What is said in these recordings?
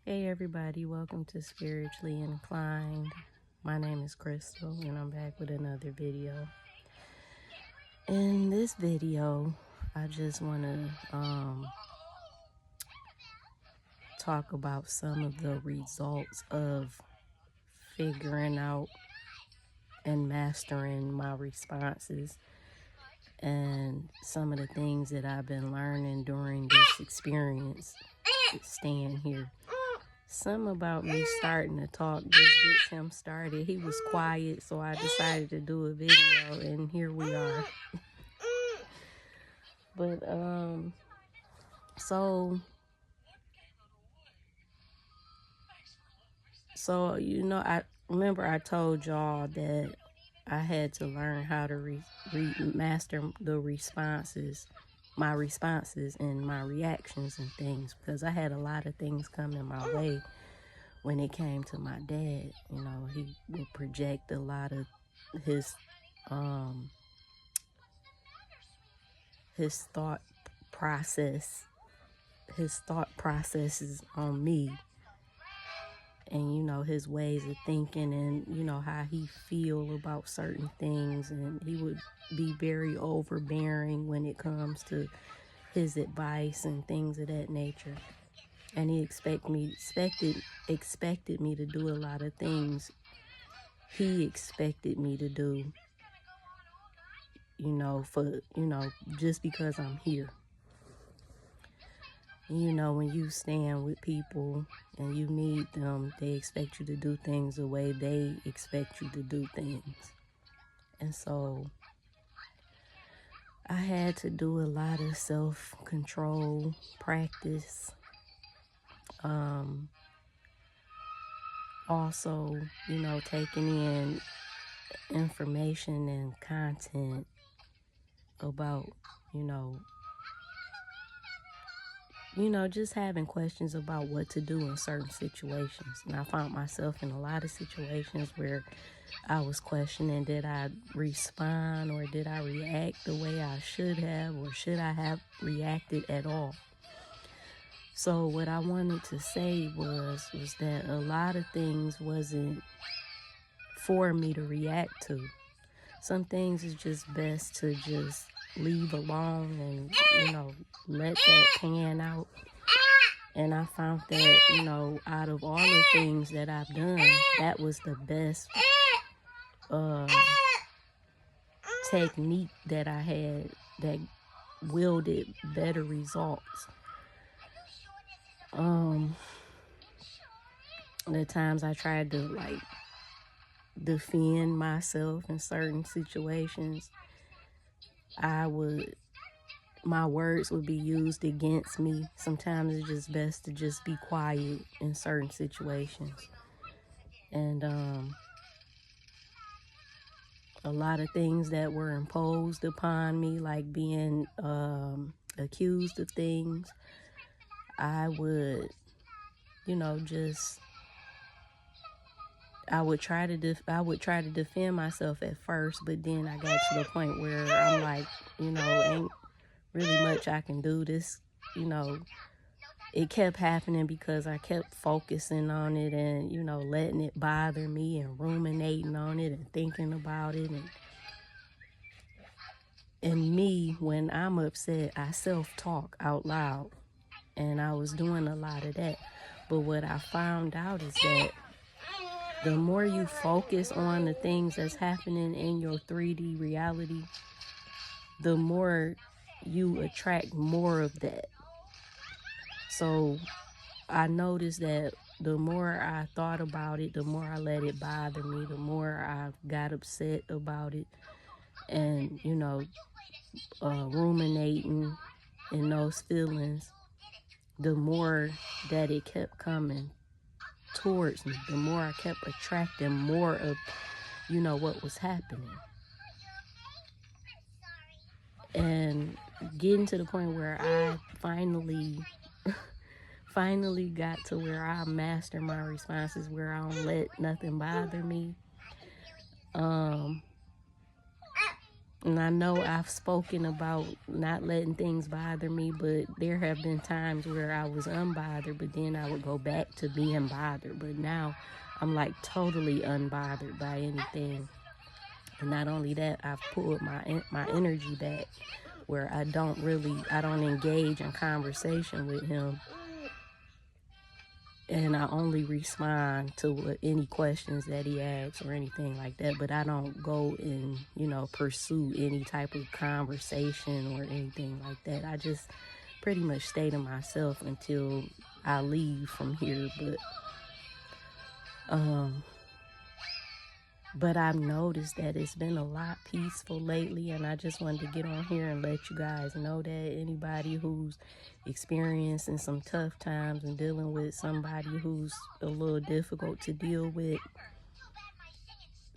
Hey everybody, welcome to Spiritually Inclined. My name is Crystal and I'm back with another video. In this video, I just want to talk about some of the results of figuring out and mastering my responses and some of the things that I've been learning during this experience staying here. Something about me starting to talk just gets him started. He was quiet, so I decided to do a video, and here we are. But, so, I remember I told y'all that I had to learn how to master the responses, my responses and my reactions and things, because I had a lot of things coming my way. When it came to my dad, he would project a lot of his thought processes on me, and his ways of thinking, and how he feel about certain things, and he would be very overbearing when it comes to his advice and things of that nature. And he expected me to do a lot of things he expected me to do, just because I'm here. When you stand with people and you need them, they expect you to do things the way they expect you to do things. And so I had to do a lot of self-control practice. Also, taking in information and content about, just having questions about what to do in certain situations. And I found myself in a lot of situations where I was questioning, did I respond or did I react the way I should have, or should I have reacted at all? So what I wanted to say was that a lot of things wasn't for me to react to. Some things is just best to just leave alone and, let that pan out. And I found that, out of all the things that I've done, that was the best technique that I had that wielded better results. The times I tried to defend myself in certain situations, my words would be used against me. Sometimes it's just best to just be quiet in certain situations. And a lot of things that were imposed upon me, like being accused of things, I would, I would try to defend myself at first, but then I got to the point where I'm like, ain't really much I can do. This, it kept happening because I kept focusing on it and, letting it bother me and ruminating on it and thinking about it. And me, when I'm upset, I self-talk out loud, and I was doing a lot of that. But what I found out is that the more you focus on the things that's happening in your 3D reality, the more you attract more of that. So I noticed that the more I thought about it, the more I let it bother me, the more I got upset about it, and, ruminating in those feelings, the more that it kept coming towards me, the more I kept attracting more of, what was happening. And getting to the point where I finally got to where I master my responses, where I don't let nothing bother me. And I know I've spoken about not letting things bother me, but there have been times where I was unbothered, but then I would go back to being bothered. But now I'm like totally unbothered by anything. And not only that, I've pulled my energy back where I don't engage in conversation with him. And I only respond to any questions that he asks or anything like that. But I don't go and, pursue any type of conversation or anything like that. I just pretty much stay to myself until I leave from here. But I've noticed that it's been a lot peaceful lately, and I just wanted to get on here and let you guys know that anybody who's experiencing some tough times and dealing with somebody who's a little difficult to deal with,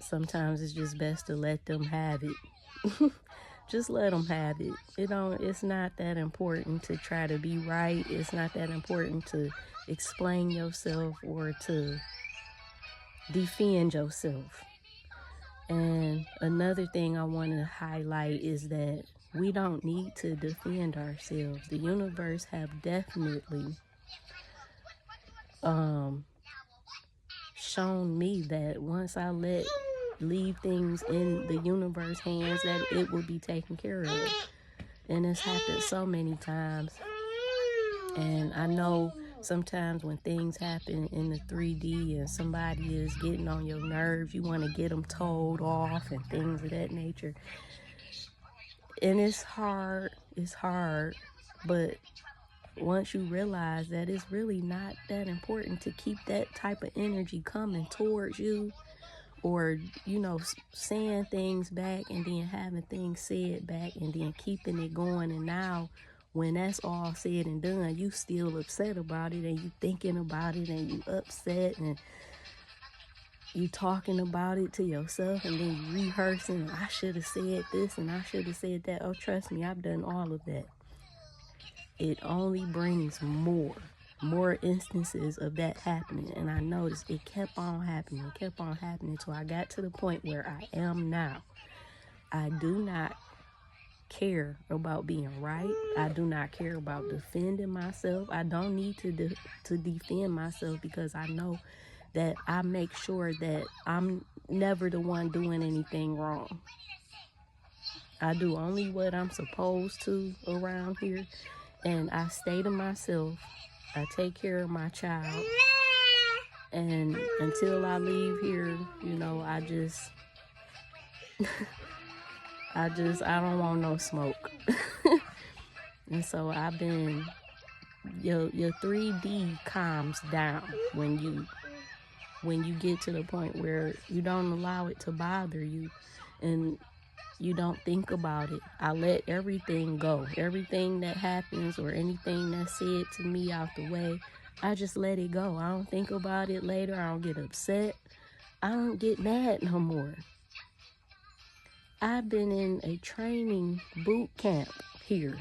sometimes it's just best to let them have it. Just let them have it. It's not that important to try to be right. It's not that important to explain yourself or to defend yourself. And another thing I want to highlight is that we don't need to defend ourselves. The universe have definitely shown me that once I leave things in the universe hands, that it will be taken care of. And it's happened so many times. And I know sometimes when things happen in the 3D and somebody is getting on your nerves, you want to get them told off and things of that nature. And it's hard, but once you realize that it's really not that important to keep that type of energy coming towards you, or, saying things back and then having things said back and then keeping it going. And now when that's all said and done, you still upset about it, and you thinking about it, and you upset, and you talking about it to yourself, and then you rehearsing, I should have said this and I should have said that. Oh, trust me, I've done all of that. It only brings more instances of that happening. And I noticed it kept on happening till I got to the point where I am now. I do not care about being right. I do not care about defending myself. I don't need to defend myself, because I know that I make sure that I'm never the one doing anything wrong. I do only what I'm supposed to around here, and I stay to myself. I take care of my child, and until I leave here, I just I don't want no smoke. And so I've been, your 3D calms down when you get to the point where you don't allow it to bother you and you don't think about it. I let everything go. Everything that happens or anything that's said to me out the way, I just let it go. I don't think about it later. I don't get upset. I don't get mad no more. I've been in a training boot camp here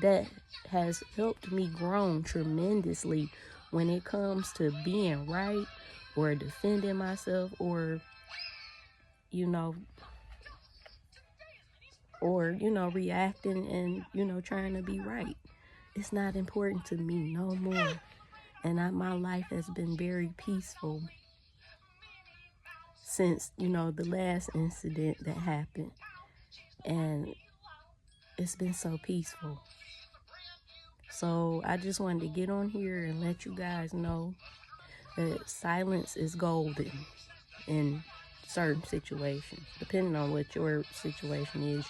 that has helped me grow tremendously when it comes to being right or defending myself or reacting and, trying to be right. It's not important to me no more. And my life has been very peaceful since, the last incident that happened. And it's been so peaceful. So I just wanted to get on here and let you guys know that silence is golden in certain situations, depending on what your situation is.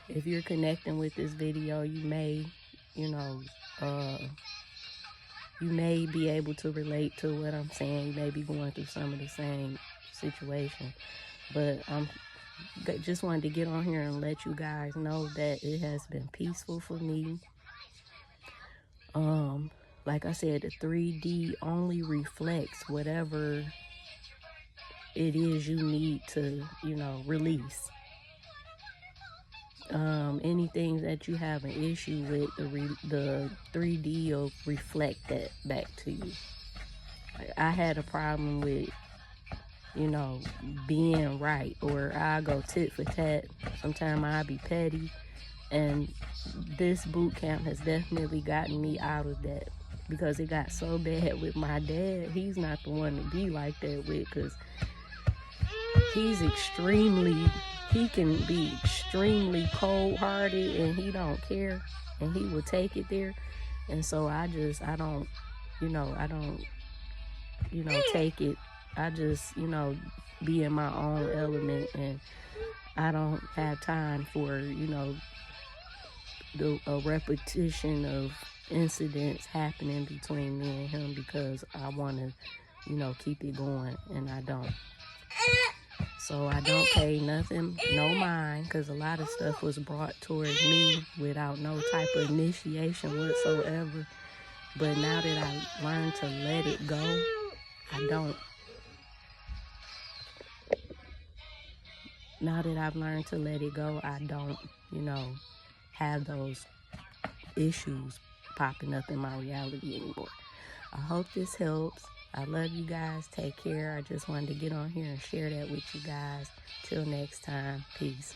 If you're connecting with this video, you may, you may be able to relate to what I'm saying. You may be going through some of the same situation, but just wanted to get on here and let you guys know that it has been peaceful for me. Like I said, the 3D only reflects whatever it is you need to, release. Anything that you have an issue with, the 3D will reflect that back to you. I had a problem with you know, being right, or I go tit for tat. Sometimes I be petty, and this boot camp has definitely gotten me out of that, because it got so bad with my dad. He's not the one to be like that with, because he can be extremely cold-hearted, and he don't care, and he will take it there. And so I don't, take it. I just, be in my own element, and I don't have time for, a repetition of incidents happening between me and him, because I want to, keep it going, and I don't. So I don't pay nothing, no mind, because a lot of stuff was brought towards me without no type of initiation whatsoever. But now that I learned to let it go, I don't. Now that I've learned to let it go, I don't, have those issues popping up in my reality anymore. I hope this helps. I love you guys. Take care. I just wanted to get on here and share that with you guys. Till next time. Peace.